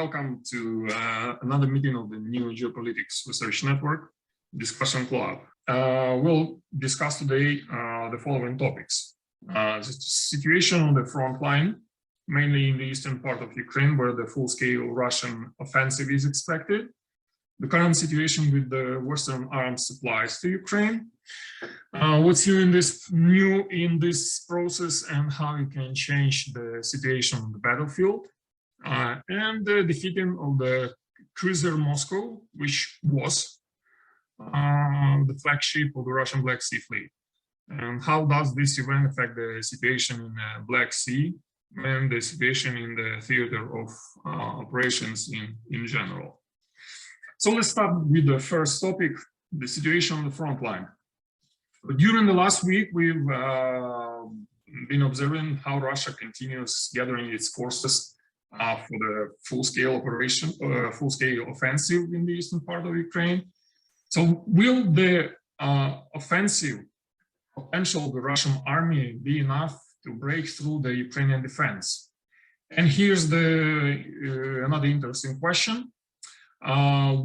welcome to another meeting of the new Geopolitics Research Network Discussion Club. We'll discuss today the following topics. The situation on the front line, mainly in the eastern part of Ukraine, where the full-scale Russian offensive is expected. The current situation with the Western arms supplies to Ukraine. What's new in this process and how it can change the situation on the battlefield. And the defeating of the cruiser Moscow, which was the flagship of the Russian Black Sea Fleet. And how does this event affect the situation in the Black Sea and the situation in the theater of operations in general? So let's start with the first topic, the situation on the front line. During the last week, we've been observing how Russia continues gathering its forces for the full-scale operation, full-scale offensive in the eastern part of Ukraine. So will the offensive potential of the Russian army be enough to break through the Ukrainian defense? And here's another interesting question.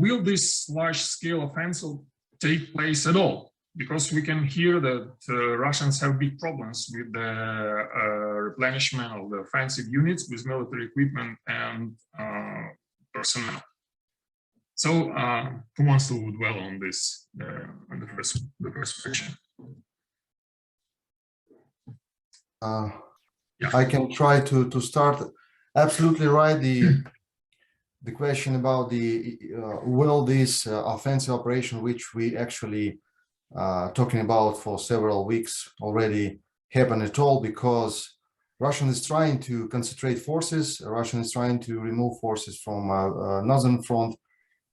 Will this large-scale offensive take place at all? Because we can hear that Russians have big problems with the replenishment of the offensive units with military equipment and personnel. So who wants to dwell on this, on the first section? I can try to start. Absolutely right. The question about will this offensive operation, which we actually talking about for several weeks already, happen at all, because Russia is trying to concentrate forces. Russia is trying to remove forces from northern front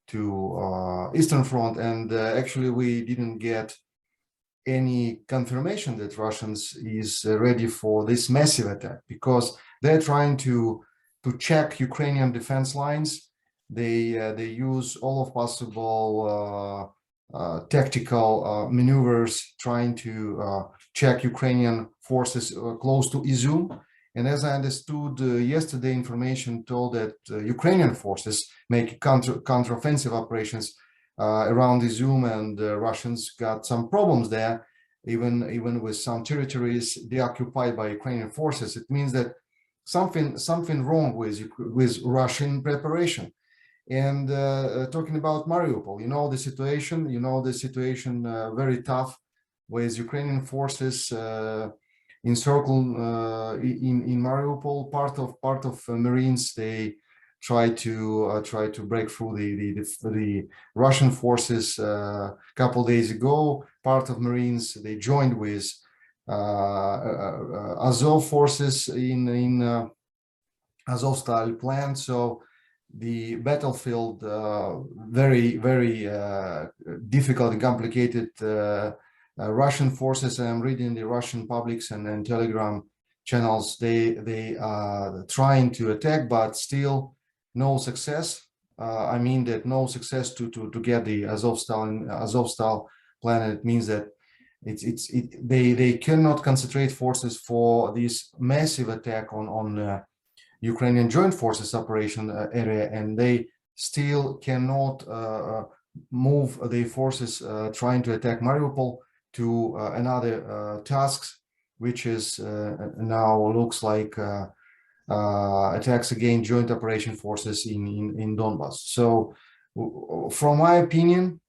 to eastern front, and actually we didn't get any confirmation that Russians is ready for this massive attack, because they're trying to check Ukrainian defense lines. They use all of possible tactical maneuvers, trying to check Ukrainian forces close to Izum. And as I understood yesterday, information told that Ukrainian forces make counteroffensive operations around Izum, and Russians got some problems there, even with some territories deoccupied by Ukrainian forces. It means that something wrong with Russian preparation. And talking about Mariupol, you know the situation very tough, with Ukrainian forces encircled in Mariupol. Part of Marines, they try to break through the Russian forces a couple days ago. Part of Marines, they joined with Azov forces in Azovstal plant. So the battlefield, very difficult and complicated. Russian forces, I'm reading the Russian publics and Telegram channels, they are trying to attack, but still no success. I mean that no success to get the Azovstal plan. It means that they cannot concentrate forces for this massive attack on Ukrainian joint forces operation area, and they still cannot move their forces trying to attack Mariupol to another tasks, which is now looks like attacks against joint operation forces in Donbas. So from my opinion,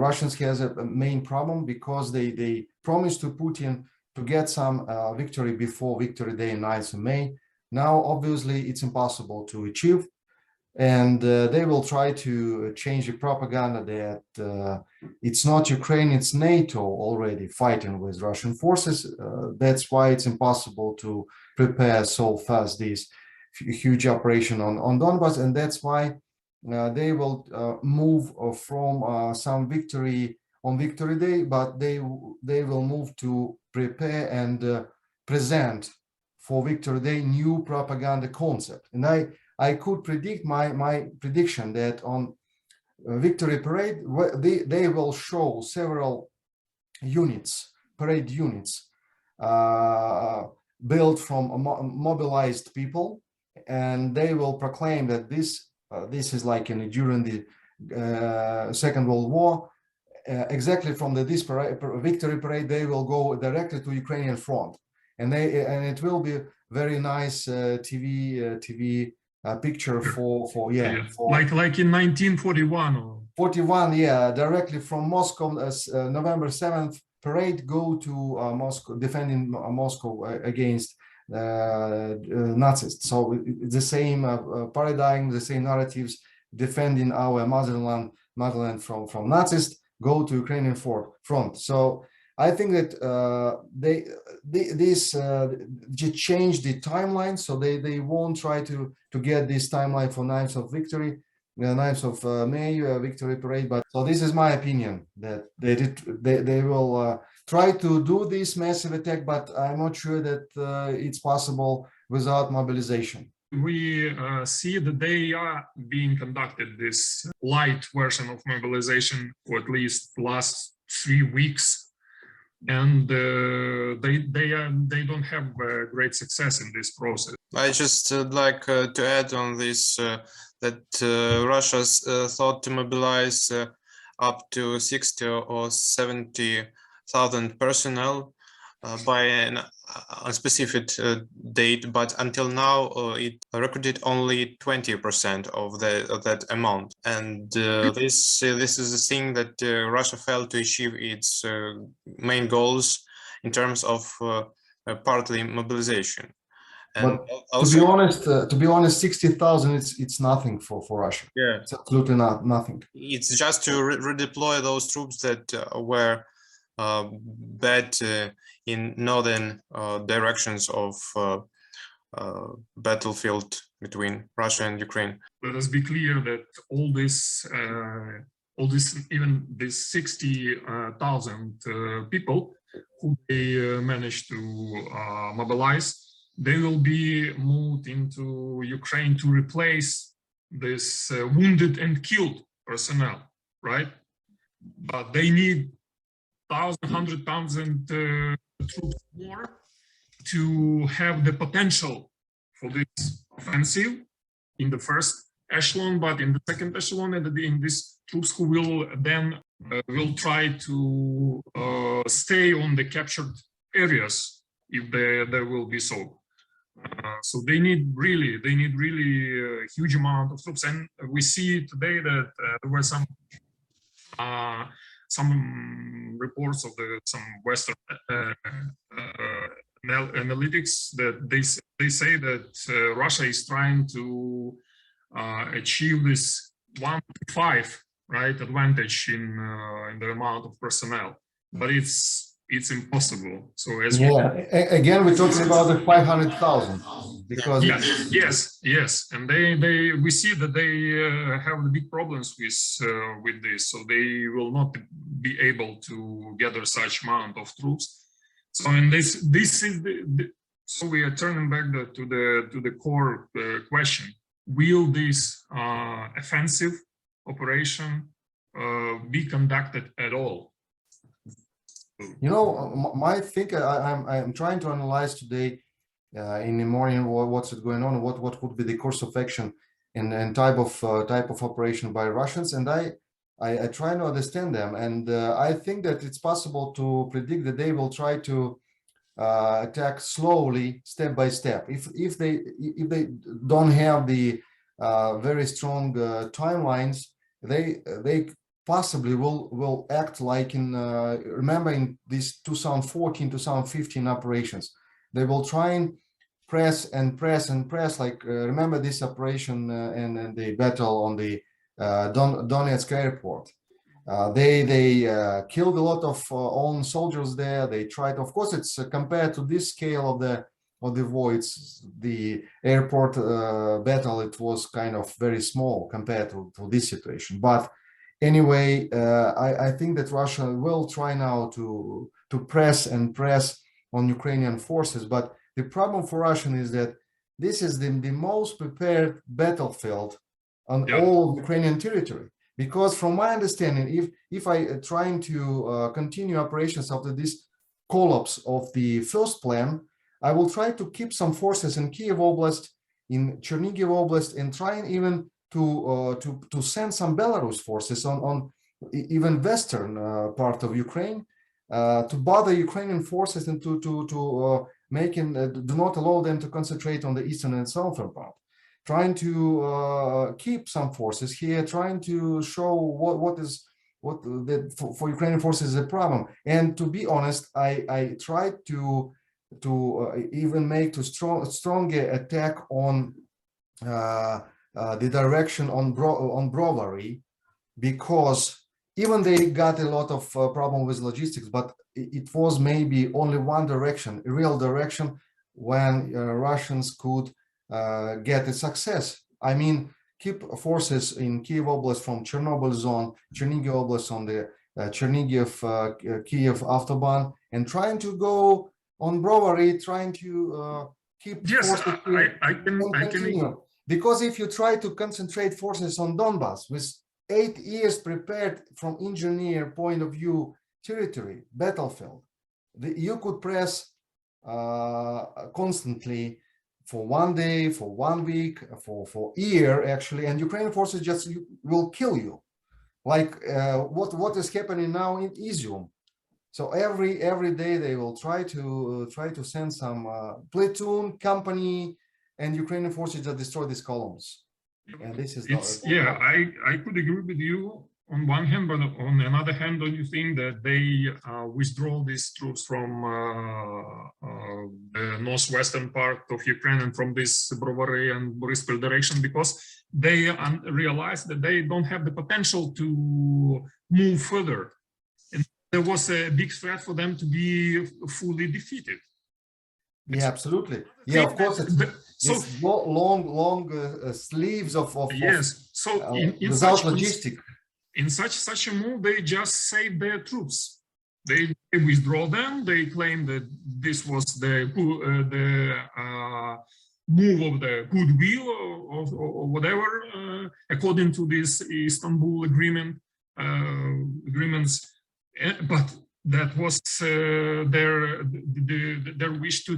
Russians has a main problem, because they promised to Putin to get some victory before Victory Day in 9th of May. Now, obviously, it's impossible to achieve, and they will try to change the propaganda that it's not Ukraine, it's NATO already fighting with Russian forces. That's why it's impossible to prepare so fast this huge operation on Donbas, and that's why they will move from some victory on Victory Day, but they will move to prepare and present for Victory Day new propaganda concept. And I could predict my prediction that on Victory Parade, they will show several units, parade units, built from mobilized people, and they will proclaim that this this is like during the Second World War. Exactly from this victory parade, they will go directly to Ukrainian front, and it will be very nice TV picture for like in 1941 or 41, directly from Moscow. November 7th parade go to Moscow, defending Moscow against Nazis. So it's the same paradigm, the same narratives, defending our motherland from Nazis, go to Ukrainian front. So I think that this change the timeline, so they won't try to get this timeline for Knives of Victory, Knives of May victory parade. But so this is my opinion, that they will try to do this massive attack, but I'm not sure that it's possible without mobilization. We see that they are being conducted this light version of mobilization for at least the last 3 weeks, and they don't have great success in this process. I just like to add on this that Russia's thought to mobilize up to 60 or 70,000 personnel by a specific date, but until now it recorded only 20% of that amount, and this is the thing that Russia failed to achieve its main goals in terms of partly mobilization. And but also, to be honest, 60,000 it's nothing for Russia. Yeah, it's absolutely nothing. It's just to redeploy those troops that were bad in northern directions of battlefield between Russia and Ukraine. Let us be clear that all this, even these 60,000 people who they managed to mobilize, they will be moved into Ukraine to replace this wounded and killed personnel, right? But they need 100,000 troops more to have the potential for this offensive in the first echelon, but in the second echelon, and in these troops who will then will try to stay on the captured areas if they will be so. So they need really a huge amount of troops, and we see today that there were some reports of some Western analytics that they say that Russia is trying to achieve this 1 to 5 advantage in the amount of personnel, but it's impossible. So as again, we're talking about the 500,000 because yes, and we see that they have big problems with this, so they will not be able to gather such amount of troops. So and this is so we are turning back to the core question: will this offensive operation be conducted at all? You know, my think I'm trying to analyze today in the morning what's going on, what would be the course of action and type of operation by Russians, and I try to understand them, and I think that it's possible to predict that they will try to attack slowly, step by step. If they don't have the very strong timelines, they possibly will act like in remembering these 2014-2015 operations. They will try and press like remember this operation and the battle on the Donetsk airport. They killed a lot of own soldiers there. They tried, of course, it's compared to this scale of the war, it's the airport battle, it was kind of very small compared to this situation. But anyway, I think that Russia will try now to press on Ukrainian forces. But the problem for Russian is that this is the most prepared battlefield on all Ukrainian territory. Because from my understanding, if I trying to continue operations after this collapse of the first plan, I will try to keep some forces in Kiev Oblast, in Chernigiv Oblast, and trying even to send some Belarus forces on even western part of Ukraine to bother Ukrainian forces and to do not allow them to concentrate on the eastern and southern part, trying to keep some forces here, trying to show for Ukrainian forces is a problem. And to be honest, I tried to even make stronger attack on the direction on Brovary, because even they got a lot of problem with logistics, but it was maybe only one direction, a real direction, when Russians could get a success. I mean, keep forces in Kiev Oblast from Chernobyl zone, Chernigiv Oblast on the Chernigiv Kiev Autobahn, and trying to go on Brovary, trying to keep forces here. I can. Because if you try to concentrate forces on Donbas with 8 years prepared from engineer point of view territory, battlefield, you could press constantly for 1 day, for 1 week, for year actually, and Ukrainian forces just will kill you. Like what is happening now in Izium. So every day they will try to send some platoon, company, and Ukrainian forces that destroy these columns. And this is I could agree with you on one hand, but on another hand, don't you think that they withdraw these troops from the northwestern part of Ukraine and from this Brovary and Borispil direction, because they realize that they don't have the potential to move further, and there was a big threat for them to be fully defeated. Yeah, absolutely. Yeah, of course. So long sleeves of yes. So without logistic. In such a move, they just save their troops. They withdraw them. They claim that this was the move of the goodwill or whatever, according to this Istanbul agreements. But that was their wish to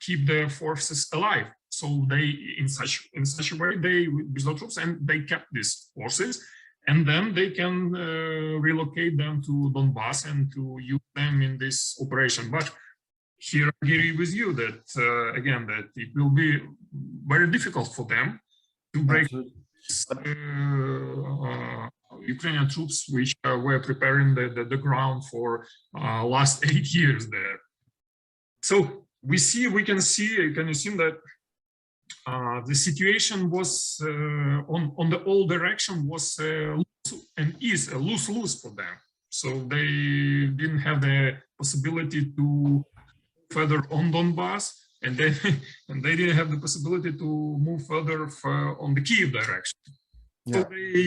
keep their forces alive. So they, in such a way, they withdraw troops and they kept these forces, and then they can relocate them to Donbas and to use them in this operation. But here I agree with you that again that it will be very difficult for them to break Ukrainian troops, which were preparing the ground for last 8 years there. So we can assume that the situation was on the old direction was and is a lose-lose for them. So they didn't have the possibility to further on Donbas, and they didn't have the possibility to move further on the Kiev direction. Yeah. So they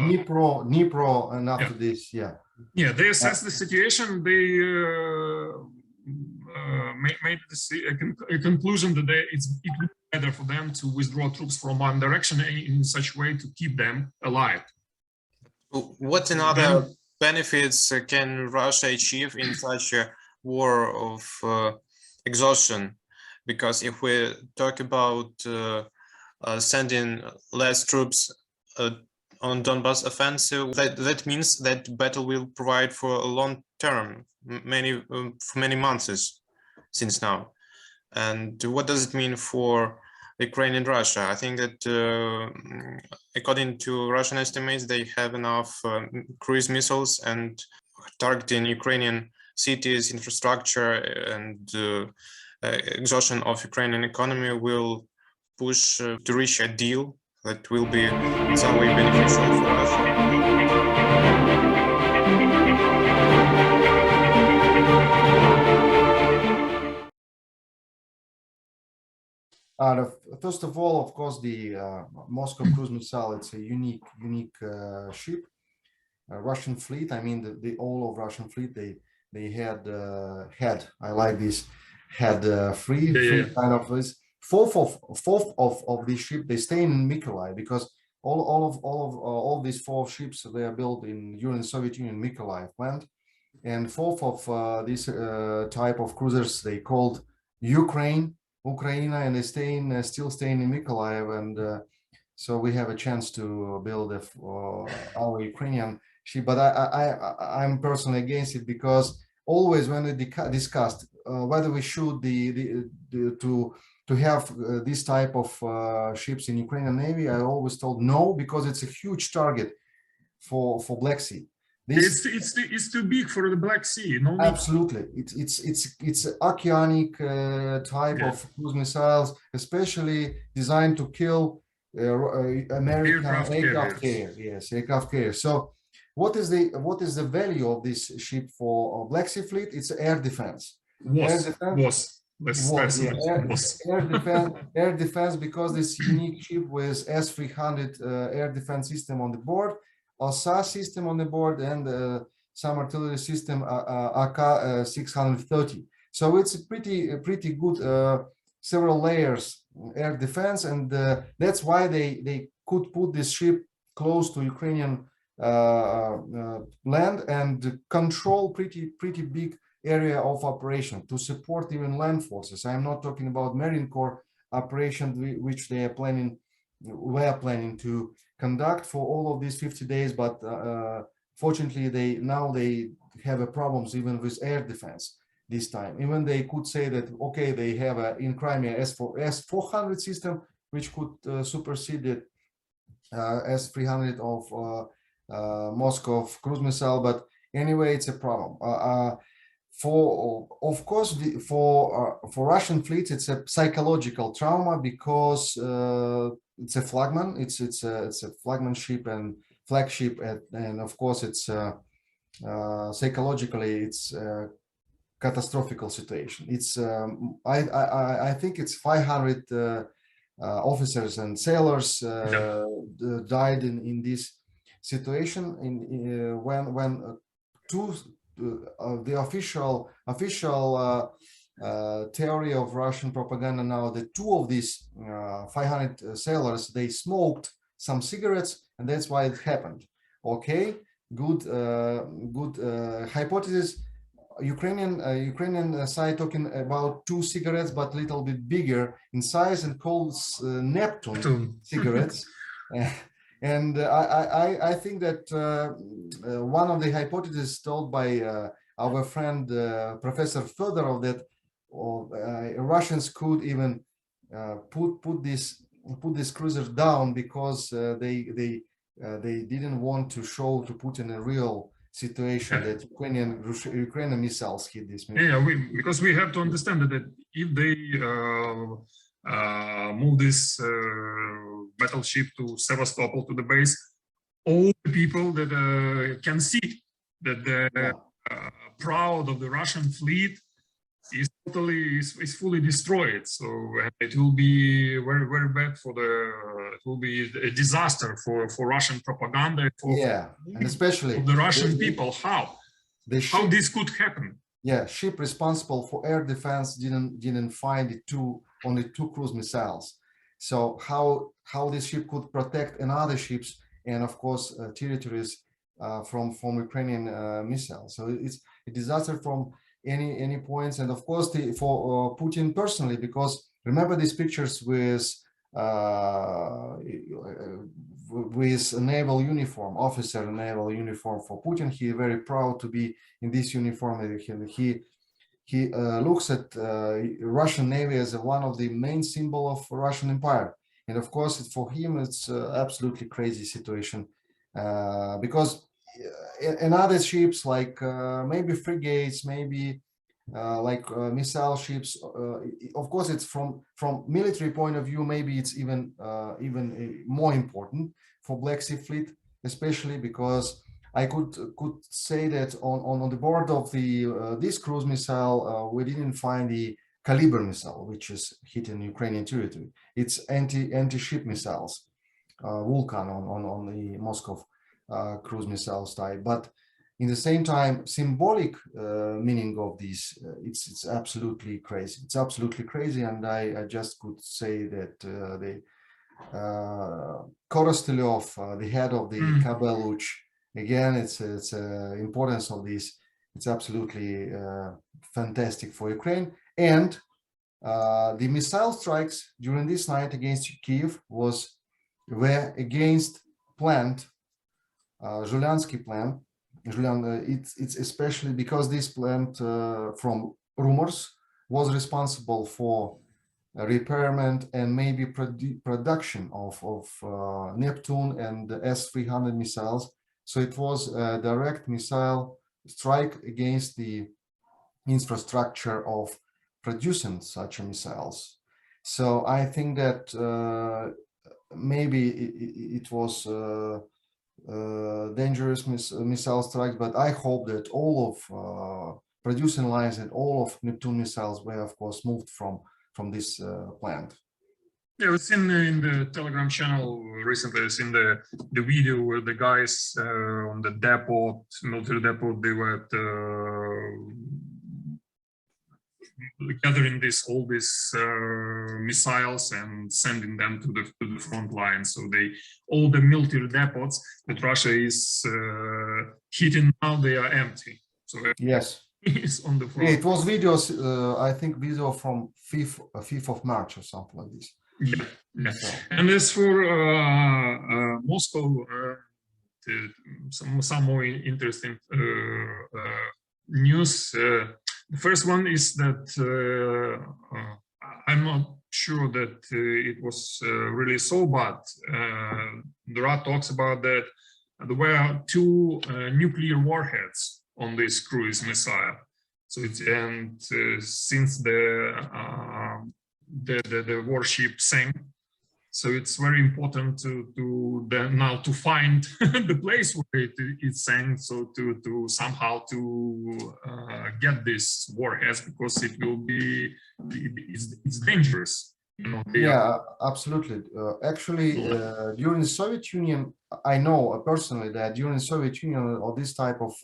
Dnipro, and after this, they assessed the situation. They made a conclusion that it would be better for them to withdraw troops from one direction in such a way to keep them alive. What another benefits can Russia achieve in such a war of exhaustion? Because if we talk about sending less troops on Donbas offensive, that means that battle will provide for a long term, many months since now. And what does it mean for Ukraine and Russia? I think that according to Russian estimates, they have enough cruise missiles, and targeting Ukrainian cities, infrastructure, and exhaustion of Ukrainian economy will push to reach a deal that will be in some way beneficial for Russia. First of all, of course, the Moscow cruise missile, it's a unique ship. Russian fleet, I mean, the all of Russian fleet, they had I like this, had free kind of this. Fourth of this ship, they stay in Mykhailo, because all these 4 ships, they are built during the Soviet Union Mykhailo plant, and fourth of this type of cruisers they called Ukraine. Ukraine, and they still staying in Mykhailo, and so we have a chance to build our Ukrainian ship. But I'm personally against it, because always when we discussed whether we should to have this type of ships in Ukrainian Navy, I always told no, because it's a huge target for Black Sea. It's too big for the Black Sea. No need. Absolutely, it's oceanic type of cruise missiles, especially designed to kill American aircraft carrier. Yes, aircraft carrier. So, what is the value of this ship for Black Sea Fleet? It's air defense. Air defense, because this unique ship with S-300 air defense system on the board, SAS system on the board, and some artillery system AK-630. So it's a pretty good several layers air defense, and that's why they could put this ship close to Ukrainian land and control pretty big area of operation to support even land forces. I'm not talking about Marine Corps operation, which they are were planning to conduct for all of these 50 days, but fortunately they have a problems even with air defense this time. Even they could say that, okay, they have in Crimea S-400 system, which could supersede the S-300 of Moscow cruise missile, but anyway, it's a problem. Of course, for Russian fleets, it's a psychological trauma, because it's a flagman. It's a flagman ship and flagship, and of course, it's psychologically it's a catastrophical situation. It's I think it's 500 officers and sailors died in this situation. When the official theory of Russian propaganda now, that two of these 500 sailors, they smoked some cigarettes, and that's why it happened. Okay, good hypothesis. Ukrainian side talking about two cigarettes, but little bit bigger in size, and calls Neptune cigarettes. And I think that one of the hypotheses told by our friend Professor Fedorov, that Russians could even put this cruiser down, because they didn't want to show to Putin a real situation that Ukrainian missiles hit this. Because we have to understand that if they move this battleship to Sevastopol, to the base, all the people that can see that the proud of the Russian fleet is fully destroyed. So it will be very, very bad it will be a disaster for Russian propaganda, and especially for the Russian people. How this could happen? Ship responsible for air defense didn't find only two cruise missiles. So how this ship could protect another ships, and of course territories from Ukrainian missiles. So it's a disaster from any points, and of course for Putin personally, because remember these pictures with naval uniform, officer naval uniform for Putin. He is very proud to be in this uniform. He looks at Russian Navy as one of the main symbol of Russian Empire, and of course for him it's absolutely crazy situation, because in other ships like maybe frigates, maybe missile ships, of course it's from military point of view, maybe it's even more important for Black Sea Fleet, especially because I could say that on the board of this cruise missile we didn't find the Caliber missile, which is hitting Ukrainian territory. It's anti-ship missiles, Vulcan on the Moscow cruise missiles type. But in the same time, symbolic meaning of this, it's absolutely crazy. It's absolutely crazy, and I just could say that the Korostelyov, the head of the Kabeluch, again, it's importance of this. It's absolutely fantastic for Ukraine, and The missile strikes during this night against Kiev were against plant, Zhulyansky plant. It's especially because this plant, from rumors, was responsible for repairment and maybe production of Neptune and the S-300 missiles. So it was a direct missile strike against the infrastructure of producing such missiles. So I think that maybe it was dangerous missile strikes, but I hope that all of producing lines and all of Neptune missiles were, of course, moved from this plant. Yeah, I've seen in the Telegram channel recently, I've seen the video where the guys on the depot, military depot, they were gathering all these missiles and sending them to the front line. So all the military depots that Russia is hitting now, they are empty. So yes, it's on the front. Yeah, it was videos. I think video from 5th of March or something like this. Yeah, yeah. So. And as for Moscow, some more interesting news. The first one is that I'm not sure that it was really so bad. There are talks about that there were 2 nuclear warheads on this cruise missile. So since the warship sank, so it's very important now to find the place where it sank, so to somehow to get this warheads, because it will be it's dangerous. You know, yeah, absolutely. Actually, during the Soviet Union, I know personally that during the Soviet Union, or this type of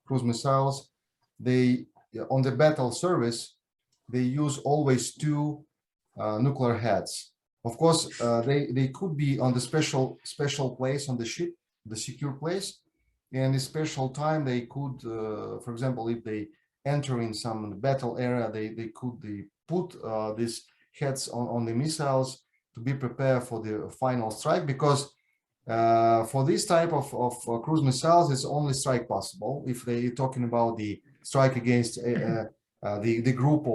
cruise missiles, they on the battle service, they use always 2 nuclear heads. Of course, they could be on the special place on the ship, the secure place, and a special time they could, for example, if they enter in some battle area, they could put these heads on the missiles to be prepared for the final strike. Because for this type of cruise missiles, it's only strike possible if they're talking about the strike against the group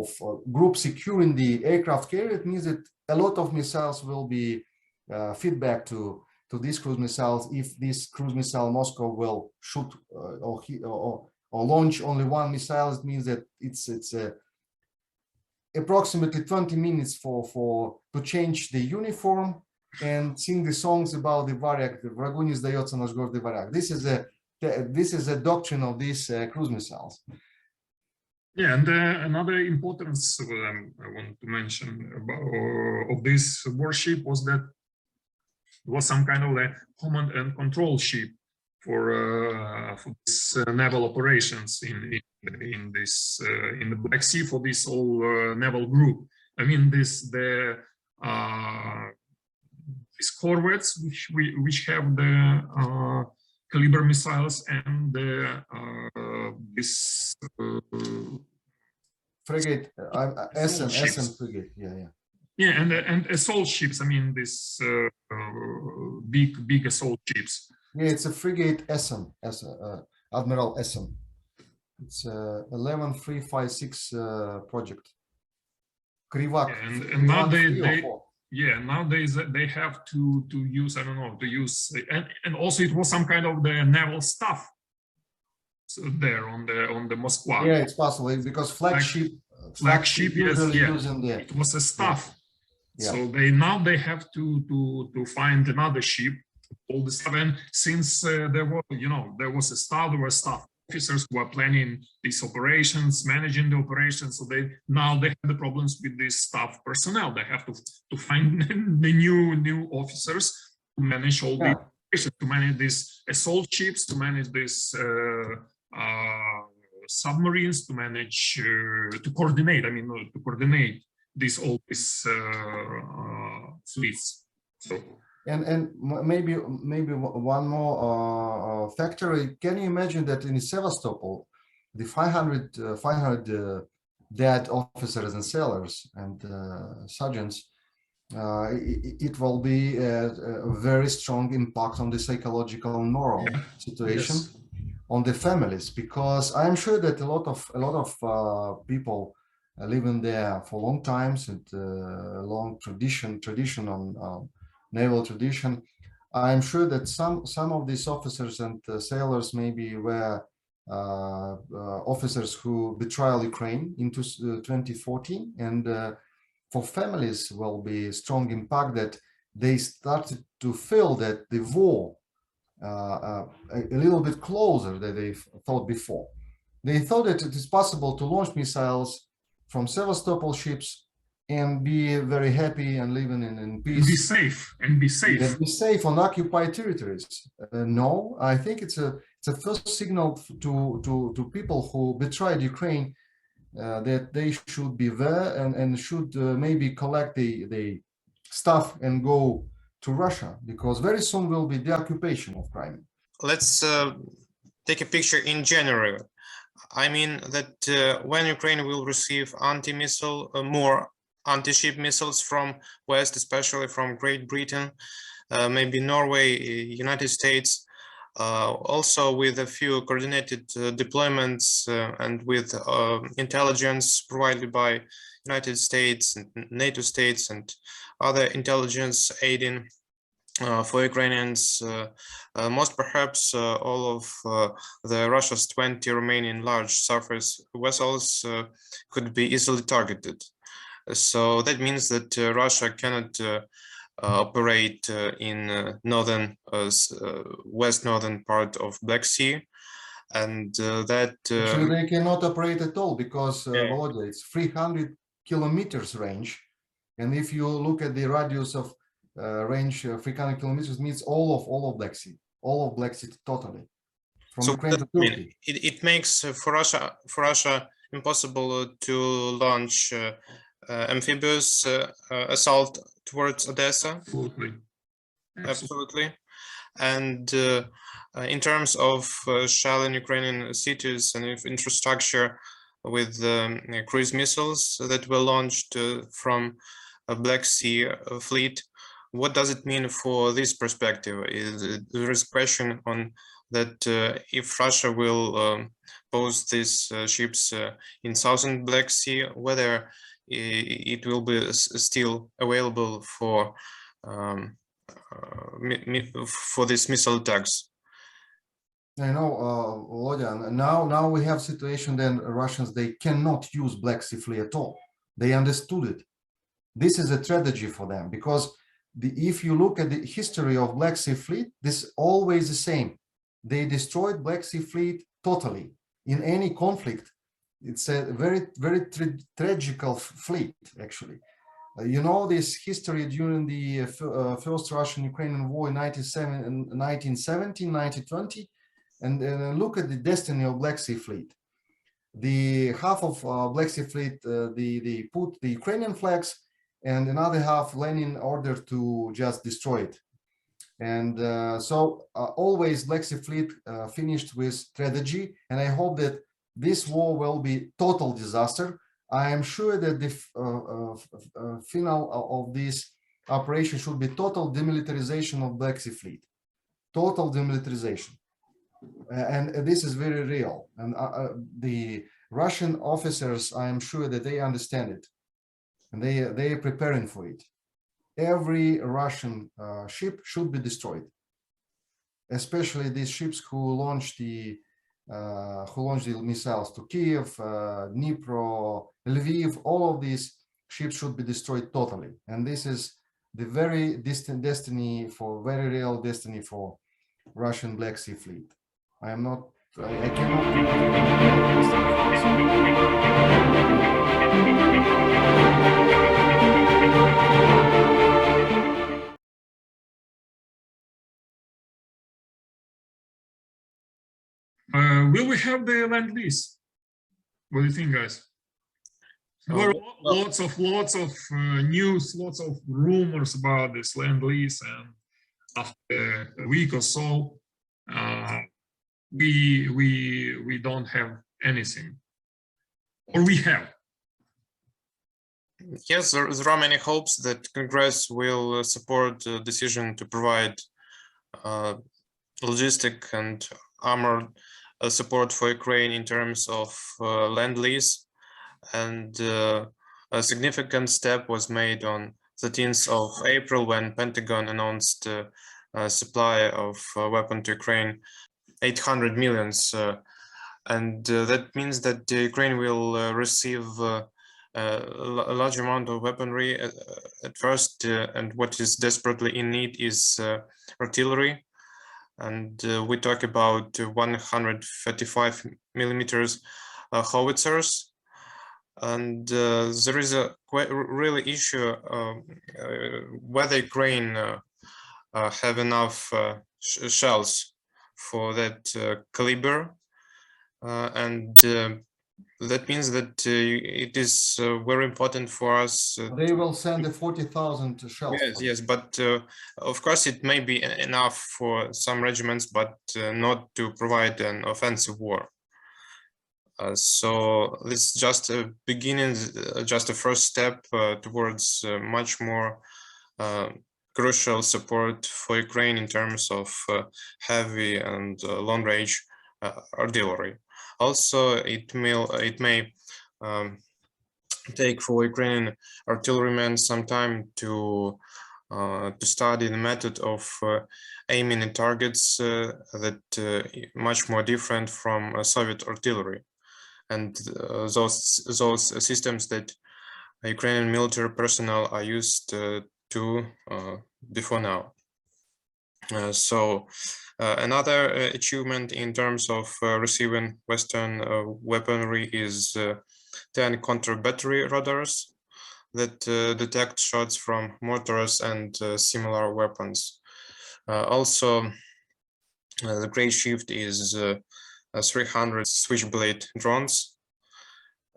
securing the aircraft carrier. It means that a lot of missiles will be feedback to these cruise missiles. If this cruise missile Moscow will shoot or launch only 1 missile, it means that it's approximately 20 minutes to change the uniform and sing the songs about the Varyak, the Vragu не сдается наш гордый Varyak. This is a doctrine of these cruise missiles. Yeah, and another importance I want to mention of this warship was that it was some kind of a command and control ship for this naval operations in the Black Sea for this whole naval group. I mean, these corvettes which have the caliber missiles and this frigate, SM frigate, yeah, and assault ships. I mean, this big assault ships. Yeah, it's a frigate SM, Admiral SM. It's 11356 project. Krivak. Yeah, and nowadays they have to use, I don't know, and also it was some kind of the naval staff there on the Moskva. Yeah, it's possible because flagship yes, yeah. Using the, it was a staff. Yeah. So they have to find another ship, all the stuff. And since there was a staff, there were staff officers who are planning these operations, managing the operations. So they have the problems with this staff personnel. They have to find the new officers to manage all the operations, to manage these assault ships, to manage these submarines, to manage to coordinate. I mean, to coordinate all these fleets. So. And maybe one more factor. Can you imagine that in Sevastopol, the 500 dead officers and sailors and sergeants, it will be a very strong impact on the psychological and moral situation on the families, because I'm sure that a lot of people living there for long times and long tradition on naval tradition. I'm sure that some of these officers and sailors maybe were officers who betrayed Ukraine into 2014, and for families will be strong impact that they started to feel that the war a little bit closer than they thought before. They thought that it is possible to launch missiles from Sevastopol ships and be very happy and living in peace. And be safe. And be safe on occupied territories. No, I think it's a first signal to people who betrayed Ukraine that they should be there and should maybe collect the stuff and go to Russia, because very soon will be the occupation of Crimea. Let's take a picture in January. I mean that when Ukraine will receive anti-missile, more anti-ship missiles from West, especially from Great Britain, maybe Norway, United States, also with a few coordinated deployments and with intelligence provided by United States and NATO states and other intelligence aiding for Ukrainians, most perhaps all of the Russia's 20 remaining large surface vessels could be easily targeted. So that means that Russia cannot operate in northern, west northern part of Black Sea, and that actually they cannot operate at all, because Volodya, it's 300 kilometers range, and if you look at the radius of range 300 kilometers, means all of Black Sea totally, from so Ukraine to Turkey. It makes for Russia impossible to launch amphibious assault towards Odessa. Absolutely. And in terms of shelling Ukrainian cities and infrastructure with cruise missiles that were launched from a Black Sea fleet, what does it mean for this perspective? There is a question on that if Russia will post these ships in southern Black Sea, whether it will be still available for these missile attacks. I know, Volodya, now we have situation then Russians, they cannot use Black Sea fleet at all. They understood it. This is a tragedy for them, because if you look at the history of Black Sea fleet, this is always the same. They destroyed Black Sea fleet totally in any conflict. It's a very tragical fleet, actually. You know this history during the first Russian-Ukrainian war in 1917, 1920, and look at the destiny of Black Sea fleet. The half of Black Sea fleet, they put the Ukrainian flags, and another half Lenin ordered to just destroy it. And so always Black Sea fleet finished with tragedy, and I hope that this war will be total disaster. I am sure that the final of this operation should be total demilitarization of Black Sea fleet, total demilitarization, and this is very real. And the Russian officers, I am sure that they understand it, and they are preparing for it. Every Russian ship should be destroyed, especially these ships who launched the missiles to Kiev, Dnipro, Lviv. All of these ships should be destroyed totally, and this is the very distant destiny, for very real destiny for Russian Black Sea fleet. I Will we have the land lease? What do you think, guys? There were lots of news, lots of rumors about this land lease, and after a week or so, we don't have anything, or we have. Yes, there are many hopes that Congress will support the decision to provide logistic and armored support for Ukraine in terms of land lease, and a significant step was made on 13th of April when Pentagon announced a supply of weapon to Ukraine, 800 millions, and that means that Ukraine will receive a large amount of weaponry at first, and what is desperately in need is artillery. And we talk about 135 millimeters howitzers. And there is a really issue whether Ukraine have enough shells for that caliber, and that means that it is very important for us. They will send the 40,000 shells. Yes, but of course it may be enough for some regiments, but not to provide an offensive war. So this is just a beginning, just a first step towards much more crucial support for Ukraine in terms of heavy and long-range artillery. Also, it may take for Ukrainian artillerymen some time to study the method of aiming at targets that much more different from Soviet artillery, and those systems that Ukrainian military personnel are used to before now. So another achievement in terms of receiving Western weaponry is 10 counter-battery radars that detect shots from mortars and similar weapons. Also, the great shift is 300 switchblade drones,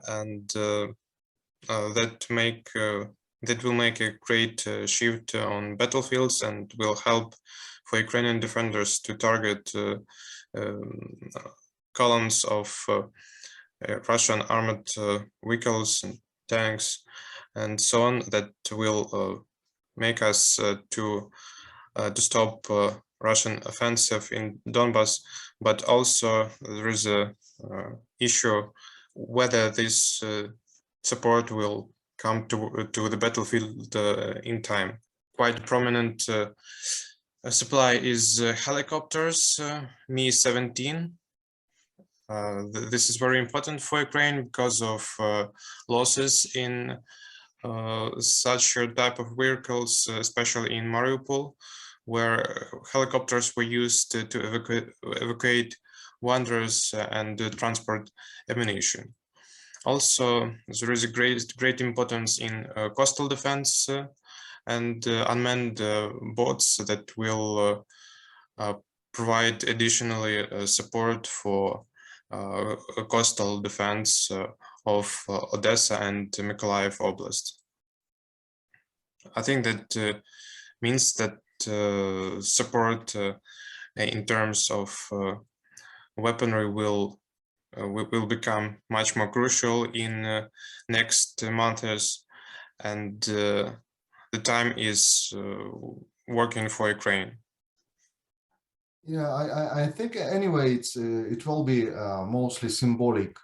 and that will make a great shift on battlefields and will help for Ukrainian defenders to target columns of Russian armored vehicles and tanks and so on, that will make us to stop Russian offensive in Donbas. But also there is a issue whether this support will come to the battlefield in time. Quite prominent supply is helicopters, Mi-17. This is very important for Ukraine because of losses in such a type of vehicles, especially in Mariupol, where helicopters were used to evacuate wanderers and transport ammunition. Also, there is a great importance in coastal defense and unmanned boats that will provide additionally support for coastal defense of Odessa and Mykhailo Oblast. I think that means that support in terms of weaponry will become much more crucial in next months, and the time is working for Ukraine. Yeah, I think anyway it will be mostly symbolic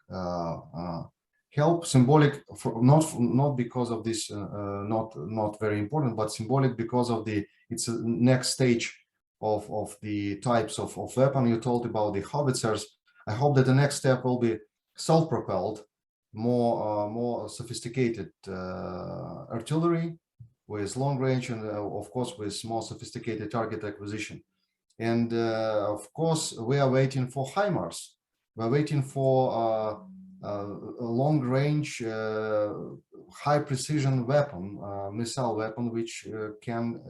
help, symbolic for not because of this not very important, but symbolic because of it's a next stage of the types of weapon. You told about the howitzers. I hope that the next step will be self-propelled, more sophisticated artillery with long range, and of course with more sophisticated target acquisition. And of course, we are waiting for HIMARS. We're waiting for a long-range, high-precision weapon, missile weapon, which can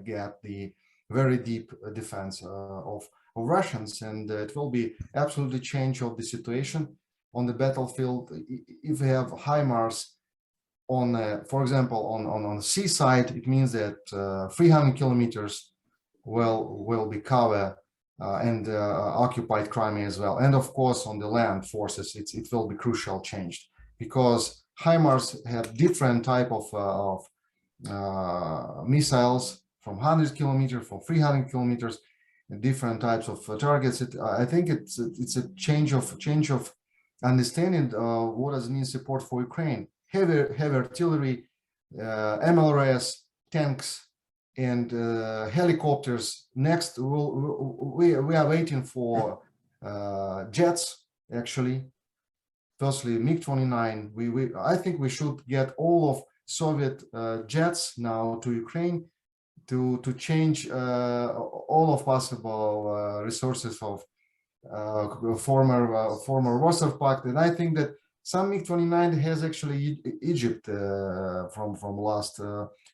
get the very deep defense of Russians, and it will be absolutely change of the situation on the battlefield. If we have HIMARS on, for example, on the sea side, it means that 300 kilometers will be covered and occupied Crimea as well. And of course, on the land forces, it will be crucial changed, because HIMARS have different type of missiles from 100 kilometers, from 300 kilometers, and different types of targets. I think it's a change of understanding what does it mean support for Ukraine. Heavy artillery, MLRS, tanks, and helicopters. Next, we are waiting for jets. Actually, firstly, MiG-29. I think we should get all of Soviet jets now to Ukraine to change all of possible resources of former Warsaw Pact. And I think that some MiG-29 has actually Egypt from last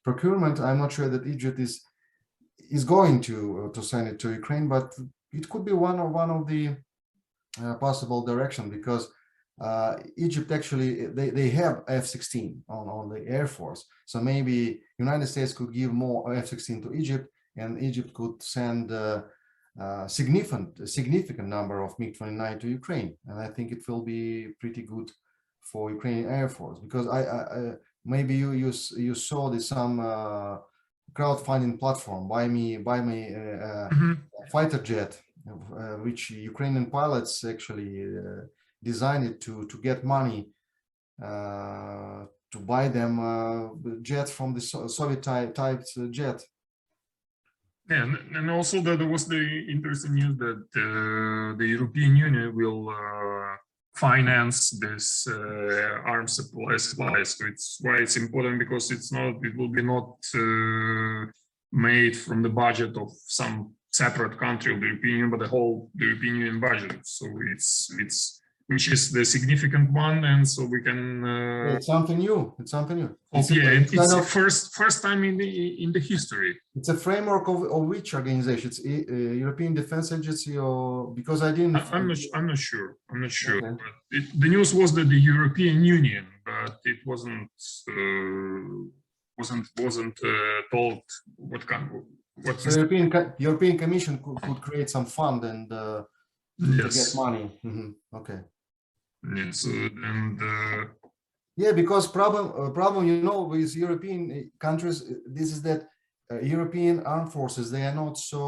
procurement. I'm not sure that Egypt is going to send it to Ukraine, but it could be one of the possible direction, because Egypt actually they have F-16 on the Air Force, so maybe United States could give more F-16 to Egypt, and Egypt could send significant number of MiG-29 to Ukraine, and I think it will be pretty good for Ukrainian Air Force, because I maybe you saw this some crowdfunding platform, buy me fighter jet, which Ukrainian pilots actually designed it to get money to buy them jets from the Soviet type jet. Yeah, and also that there was the interesting news that the European Union will finance this arms supplies. So it's why it's important, because it will be not made from the budget of some separate country of the European Union, but the whole European Union budget. So it's which is the significant one, and so we can. It's something new. It's something new. It's the first time in the history. It's a framework of which organization? It's European Defense Agency, or because I didn't. I'm not sure. I'm not sure. Okay. But the news was that the European Union, but it wasn't told what kind. So European Commission could create some fund and to get money. Okay. Yes, and yeah, because problem with European countries, this is that European armed forces, they are not so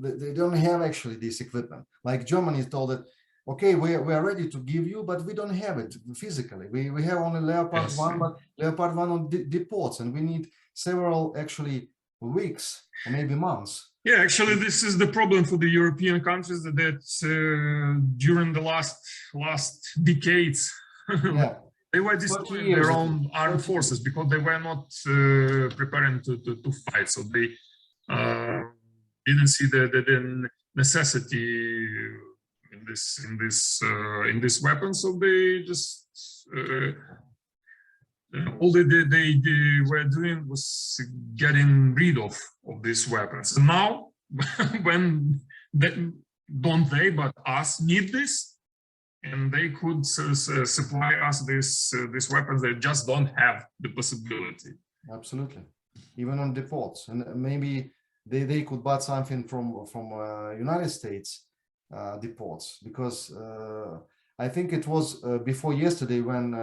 they don't have actually this equipment. Like Germany told that, okay, we are ready to give you, but we don't have it physically. We have only Leopard 1, but Leopard 1 on depots, and we need several actually weeks or maybe months. Yeah, actually, this is the problem for the European countries, that during the last decades, they were destroying their own armed forces because they were not preparing to fight. So they didn't see the necessity in this weapon. So they just all they were doing was getting rid of these weapons. And now, when don't they, but us need this, and they could supply us these weapons, they just don't have the possibility. Absolutely, even on defaults, and maybe they could buy something from United States defaults, because I think it was before yesterday when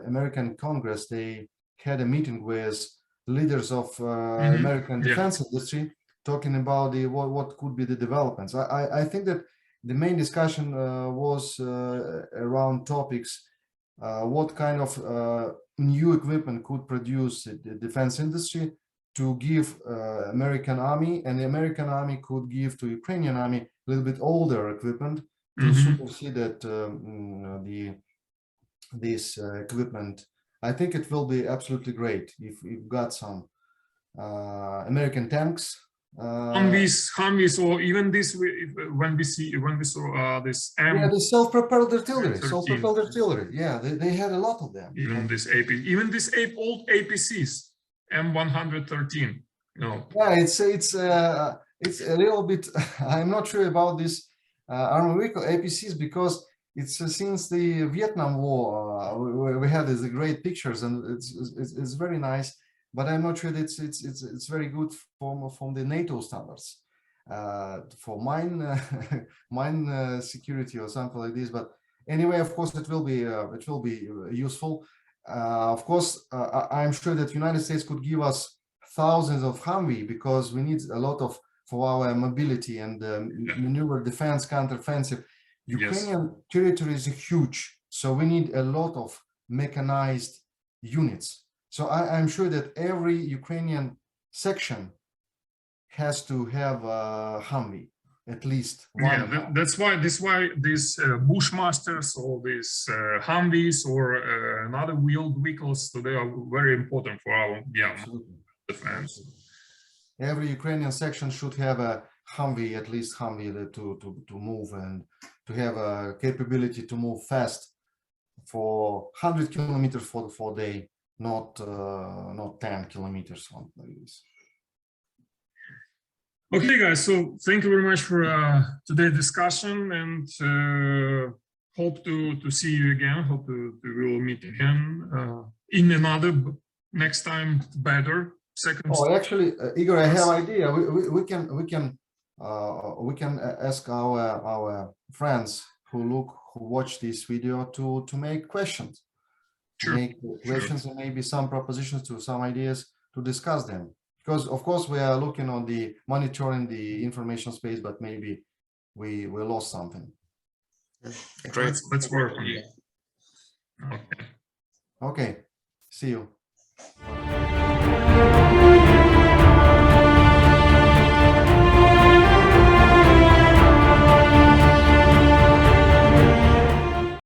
American Congress, they had a meeting with leaders of American defense industry, talking about what could be the developments. I think that the main discussion was around topics, what kind of new equipment could produce the defense industry to give American army, and the American army could give to Ukrainian army a little bit older equipment to supersede that this equipment. I think it will be absolutely great if we've got some American tanks, Humvees, or even this. When we saw this the self-propelled artillery. Yeah, they had a lot of them. Even this old APCs, M113. Yeah, it's a little bit. I'm not sure about this. Armored vehicle APCs, because it's since the Vietnam War we had these great pictures, and it's very nice, but I'm not sure that it's very good from the NATO standards for mine security or something like this. But anyway, of course, it will be useful. Of course, I'm sure that United States could give us thousands of Humvee because we need a lot of for our mobility and maneuver, defense, counteroffensive. Ukrainian territory is huge, so we need a lot of mechanized units. So I'm sure that every Ukrainian section has to have a Humvee, at least one. Yeah, that's why these Bushmasters or these Humvees or another wheeled vehicles, so they are very important for our defense. Every Ukrainian section should have a Humvee, at least Humvee, to move and to have a capability to move fast for 100 kilometers for a day, not 10 kilometers, something like this. Okay, guys. So thank you very much for today's discussion, and hope to see you again. Hope we will meet again in another next time better. Second. Oh, actually, Igor, I have an idea. We can ask our friends who watch this video to make questions, and maybe some propositions to some ideas to discuss them. Because of course we are looking on the monitoring the information space, but maybe we lost something. Great. Let's work on it. Okay. Okay. See you.